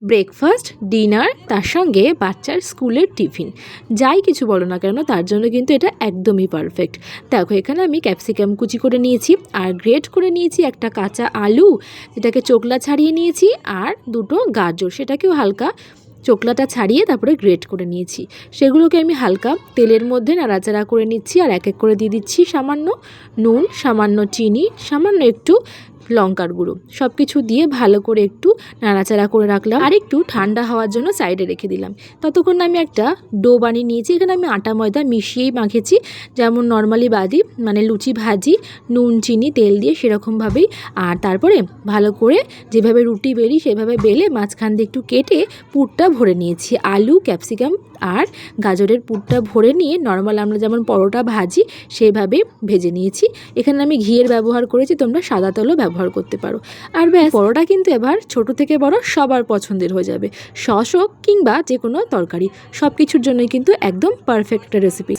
Breakfast, dinner, তার সঙ্গে বাচ্চার স্কুলের টিফিন, যাই কিছু বলো না কেন তার জন্য কিন্তু এটা একদমই পারফেক্ট। দেখো এখানে আমি ক্যাপসিকাম কুচি করে নিয়েছি, আর গ্রেট করে নিয়েছি একটা কাঁচা আলু, যেটাকে চোকলা ছাড়িয়ে নিয়েছি, আর দুটো গাজর, সেটাকেও হালকা চোকলাটা ছাড়িয়ে তারপরে গ্রেট করে নিয়েছি। সেগুলোকে আমি হালকা তেলের মধ্যে নাড়াচাড়া করে নিচ্ছি, আর এক এক করে দিয়ে দিচ্ছি সামান্য নুন, সামান্য চিনি, সামান্য একটু লঙ্কার গুঁড়ো, সব কিছু দিয়ে ভালো করে একটু নাড়াচাড়া করে রাখলাম, আর একটু ঠান্ডা হওয়ার জন্য সাইডে রেখে দিলাম। ততক্ষণ আমি একটা ডো বানিয়ে নিয়েছি। এখানে আমি আটা ময়দা মিশিয়েই মাখেছি, যেমন নর্মালি বাদি মানে লুচি ভাজি, নুন চিনি তেল দিয়ে সেরকমভাবেই। আর তারপরে ভালো করে যেভাবে রুটি বেলি সেভাবে বেলে মাঝখান দিয়ে একটু কেটে পুরটা ভরে নিয়েছি। আলু, ক্যাপসিকাম আর গাজরের পুরটা ভরে নিয়ে নর্মাল আমরা যেমন পরোটা ভাজি সেইভাবে ভেজে নিয়েছি। এখানে আমি ঘিয়ের ব্যবহার করেছি, তোমরা সাদা তেলও ব্যবহার করতে পারো। আর ব্যাস, পরোটা কিন্তু এবার ছোট থেকে বড় সবার পছন্দের হয়ে যাবে। সস হোক কিংবা যে কোনো তরকারি, সব কিছুর জন্যই কিন্তু একদম পারফেক্ট রেসিপি।